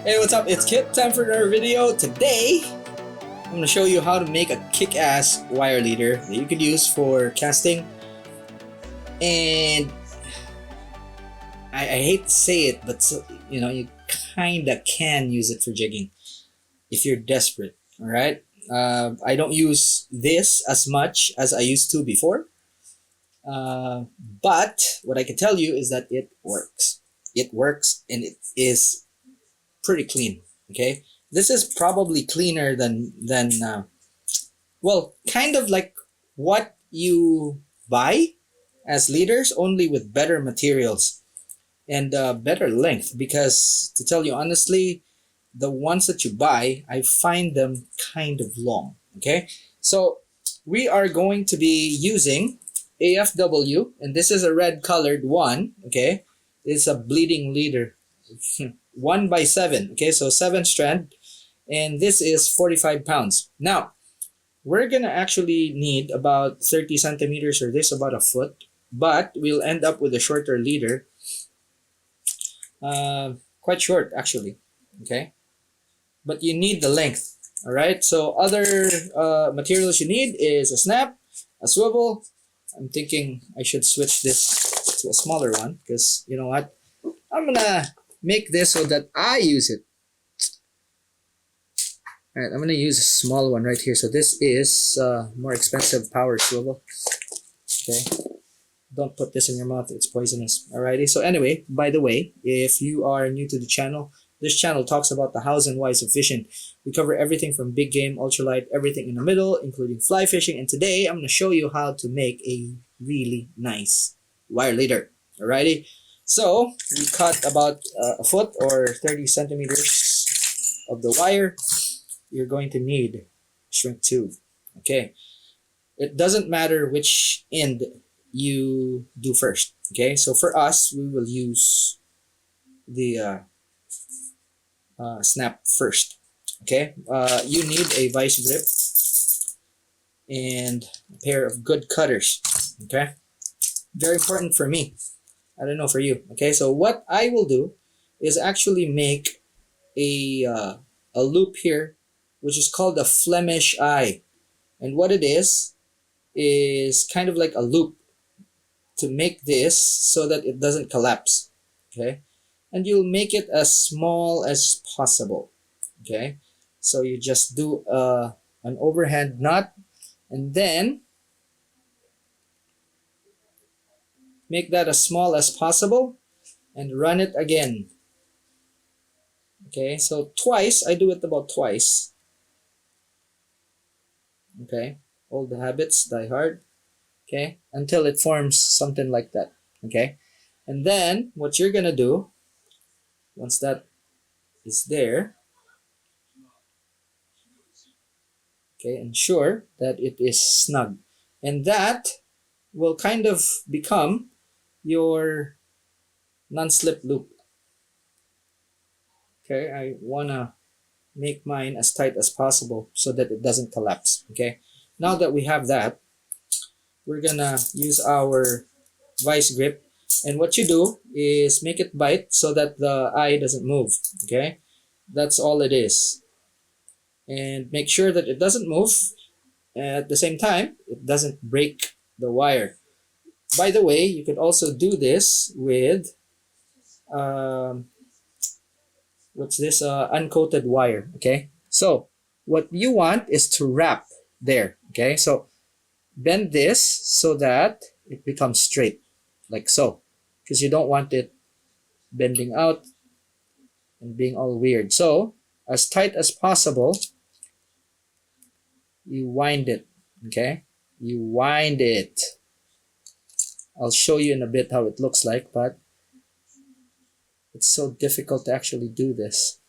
Hey, what's up? It's Kit. Time for another video. Today, I'm going to show you how to make a kick-ass wire leader that you could use for casting. And I hate to say it, but you kinda can use it for jigging if you're desperate. All right. I don't use this as much as I used to before. But what I can tell you is that it works. It works, and it is pretty clean. Okay, this is probably cleaner than well, kind of like what you buy as leaders, only with better materials and better length. Because to tell you honestly, the ones that you buy, I find them kind of long. Okay, so we are going to be using AFW, and this is a red colored one. Okay, it's a bleeding leader. 1x7. Okay, so 7 strand, and this is 45 pounds. Now we're gonna actually need about 30 centimeters, or this about a foot, but we'll end up with a shorter leader, quite short actually. Okay, but you need the length. All right, so other materials you need is a snap, a swivel. I'm thinking I should switch this to a smaller one, because you know what, I'm gonna make this so that I use it. Alright, I'm gonna use a small one right here. So this is more expensive power swivel. Okay, don't put this in your mouth, it's poisonous. Alrighty, so anyway, by the way, if you are new to the channel, this channel talks about the hows and whys of fishing. We cover everything from big game, ultralight, everything in the middle, including fly fishing. And today I'm gonna show you how to make a really nice wire leader. Alrighty, so we cut about a foot or 30 centimeters of the wire. You're going to need shrink tube. Okay, it doesn't matter which end you do first. Okay, so for us, we will use the snap first. Okay, you need a vice grip and a pair of good cutters. Okay, very important for me. I don't know for you. Okay, so what I will do is actually make a loop here, which is called a Flemish eye. And what it is kind of like a loop to make this so that it doesn't collapse. Okay, and you'll make it as small as possible. Okay, so you just do an overhand knot, and then make that as small as possible and run it again. Okay, so twice. I do it about twice. Okay, old habits die hard. Okay, until it forms something like that. Okay, and then what you're gonna do once that is there, okay, ensure that it is snug, and that will kind of become your non-slip loop. Okay, I wanna make mine as tight as possible so that it doesn't collapse. Okay, now that we have that, we're gonna use our vice grip, and what you do is make it bite so that the eye doesn't move. Okay, that's all it is, and make sure that it doesn't move. At the same time, it doesn't break the wire. By the way, you could also do this with what's this, uncoated wire. Okay, so what you want is to wrap there. Okay, so bend this so that it becomes straight, like so, because you don't want it bending out and being all weird. So as tight as possible, you wind it. Okay, you wind it. I'll show you in a bit how it looks like, but it's so difficult to actually do this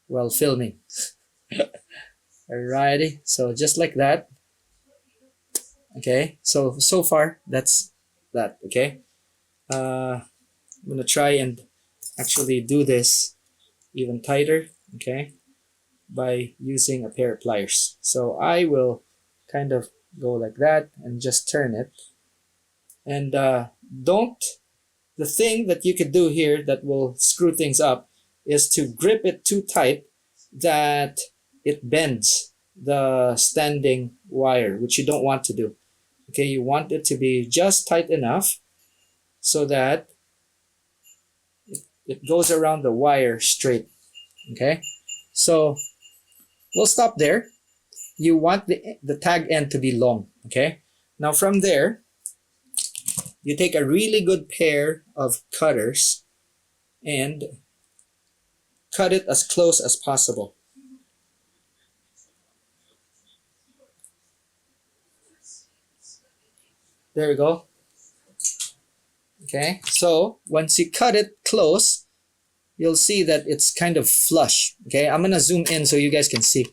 while filming. Alrighty, so just like that. Okay, so far that's that. Okay, I'm gonna try and actually do this even tighter. Okay, by using a pair of pliers. So I will kind of go like that and just turn it. And don't, the thing that you could do here that will screw things up is to grip it too tight that it bends the standing wire, which you don't want to do. Okay, you want it to be just tight enough so that it goes around the wire straight. Okay, so we'll stop there. You want the tag end to be long. Okay, now from there, you take a really good pair of cutters and cut it as close as possible. There we go. Okay, so once you cut it close, you'll see that it's kind of flush. Okay, I'm gonna zoom in so you guys can see.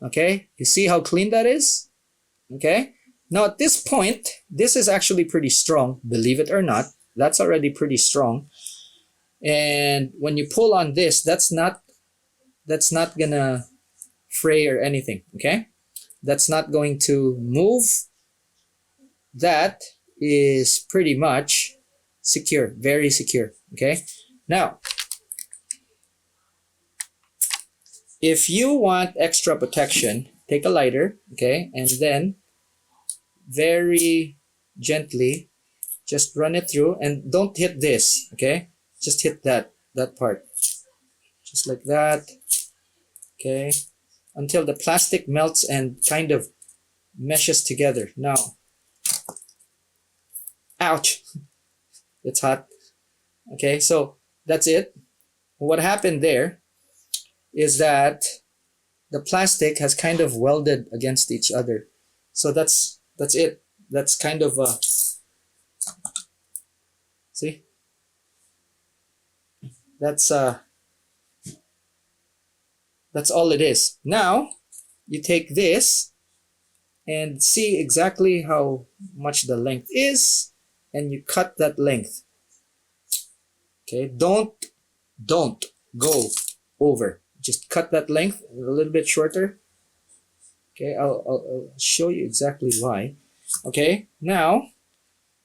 Okay, you see how clean that is? Okay, now at this point, this is actually pretty strong, believe it or not. That's already pretty strong. And when you pull on this, that's not gonna fray or anything. Okay, that's not going to move. That is pretty much secure, very secure. Okay, now if you want extra protection, take a lighter, okay, and then very gently just run it through, and don't hit this. Okay, just hit that part, just like that. Okay, until the plastic melts and kind of meshes together. Now, ouch, it's hot. Okay, so that's it. What happened there is that the plastic has kind of welded against each other. So that's it. That's kind of see? That's all it is. Now, you take this and see exactly how much the length is, and you cut that length. Okay, don't go over. Just cut that length a little bit shorter. Okay, I'll show you exactly why. Okay, now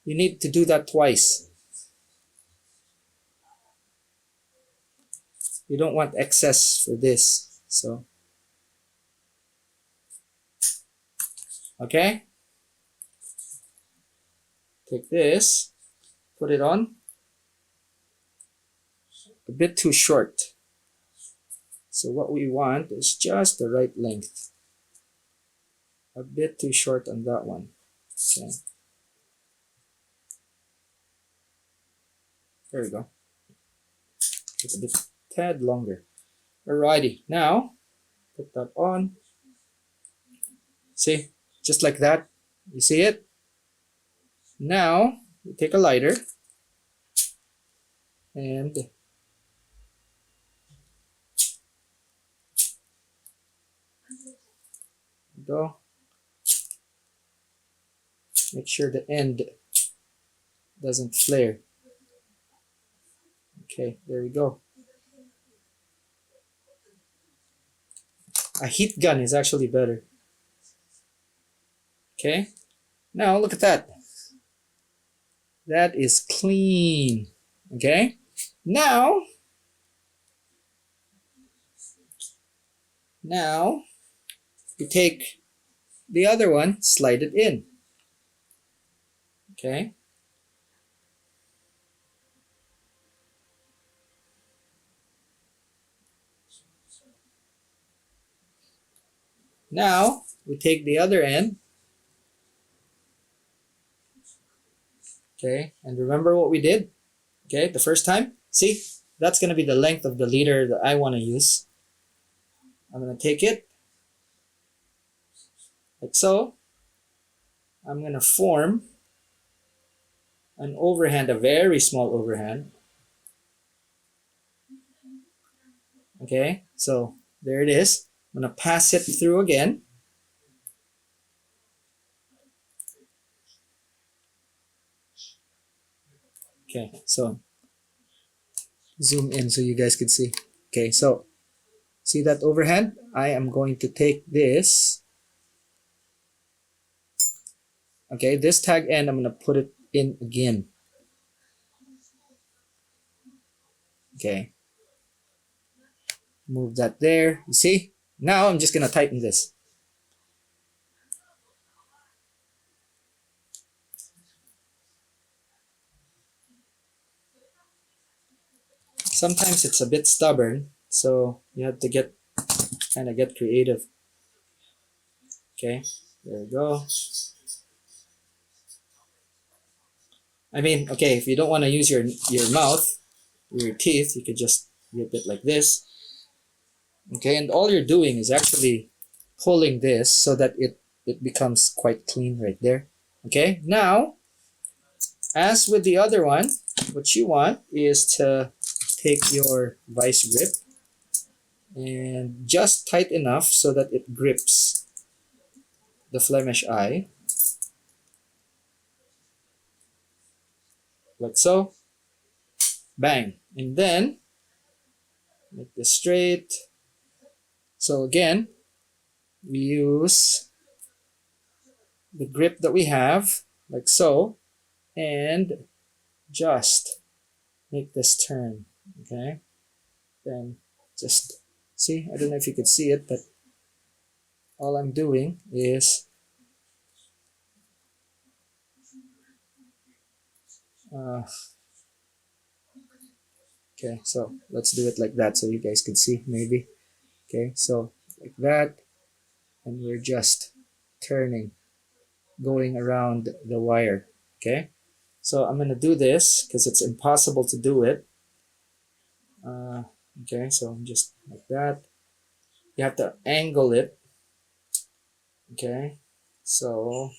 you need to do that twice. You don't want excess for this, so okay. Take this, put it on. A bit too short. So what we want is just the right length. A bit too short on that one. Okay. There we go. Get a bit tad longer. Alrighty, now put that on. See, just like that. You see it? Now you take a lighter and go. Make sure the end doesn't flare. Okay, there we go. A heat gun is actually better. Okay, now look at that. That is clean. Okay, now you take the other one, slide it in. Okay. Now we take the other end. Okay, and remember what we did? Okay, the first time. See, that's gonna be the length of the leader that I want to use. I'm gonna take it like so. I'm gonna form an overhand, a very small overhand. Okay, so there it is. I'm gonna pass it through again. Okay, so zoom in so you guys can see. Okay, so see that overhand? I am going to take this Okay, this tag end, I'm gonna put it in again. Okay, move that there. You see? Now I'm just gonna tighten this. Sometimes it's a bit stubborn, so you have to get creative. Okay, there we go. I mean, okay, if you don't want to use your mouth or your teeth, you could just rip it like this. Okay, and all you're doing is actually pulling this so that it becomes quite clean right there. Okay, now as with the other one, what you want is to take your vice grip and just tight enough so that it grips the Flemish eye, like so. Bang, and then make this straight. So again, we use the grip that we have, like so, and just make this turn. Okay, then just see, I don't know if you could see it, but all I'm doing is okay, so let's do it like that so you guys can see maybe. Okay, so like that, and we're just turning, going around the wire. Okay, so I'm gonna do this because it's impossible to do it. Okay, so just like that. You have to angle it. Okay, so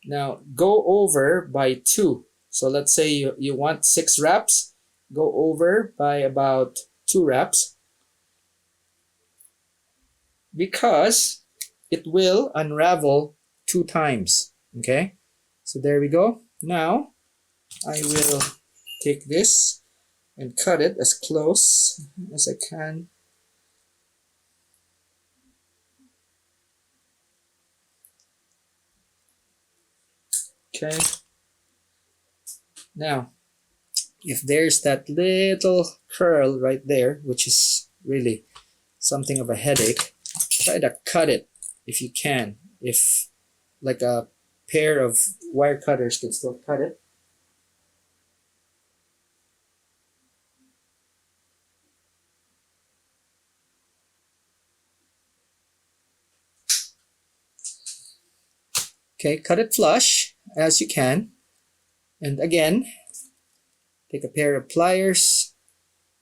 now go over by 2. So let's say you want 6 wraps, go over by about 2 wraps because it will unravel 2 times. Okay, so there we go. Now I will take this and cut it as close as I can. Okay, now if there's that little curl right there, which is really something of a headache, try to cut it if you can. If like a pair of wire cutters can still cut it. Okay, cut it flush as you can. And again, take a pair of pliers,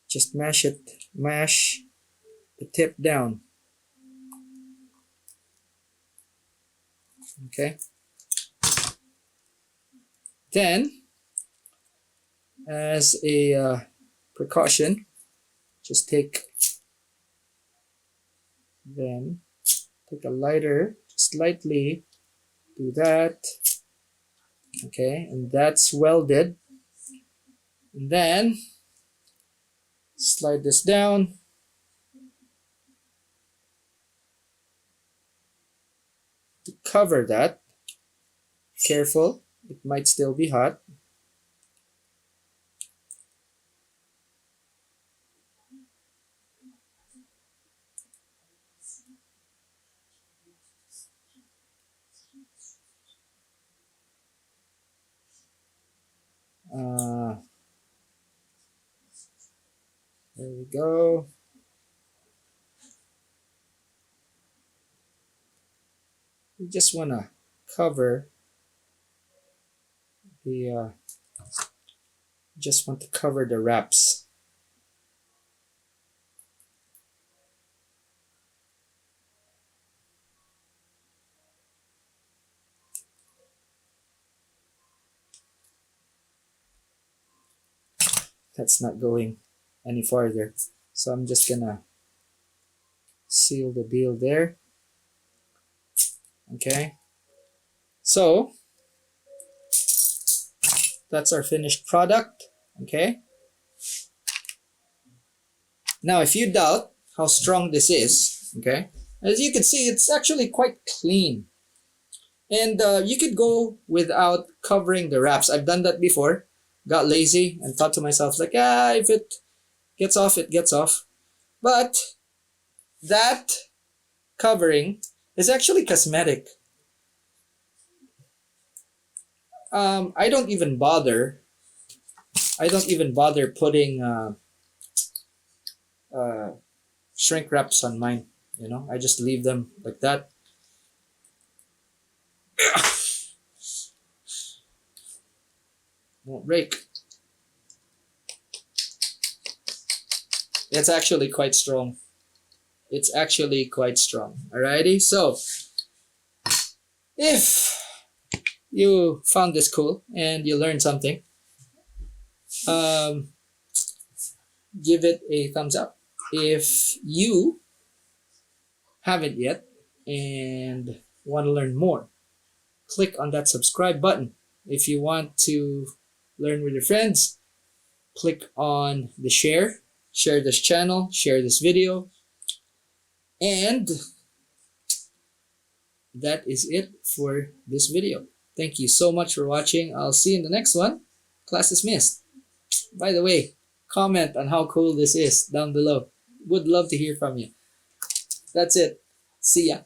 just mash the tip down. Okay. Then, as a precaution, just take a lighter, just lightly do that. Okay, and that's welded. And then slide this down. To cover that, careful, it might still be hot. There we go. You just want to cover the wraps. That's not going any farther, so I'm just gonna seal the deal there. Okay, so that's our finished product. Okay, now if you doubt how strong this is, okay, as you can see, it's actually quite clean. And you could go without covering the wraps. I've done that before. Got lazy and thought to myself like, if it gets off, it gets off. But that covering is actually cosmetic. I don't even bother. I don't even bother putting uh, shrink wraps on mine. You know, I just leave them like that. Won't break. It's actually quite strong. It's actually quite strong. Alrighty, so if you found this cool and you learned something, um, give it a thumbs up. If you haven't yet and want to learn more, click on that subscribe button. If you want to learn with your friends, click on the share. Share this channel, share this video, and that is it for this video. Thank you so much for watching. I'll see you in the next one. Class dismissed. By the way, comment on how cool this is down below. Would love to hear from you. That's it. See ya.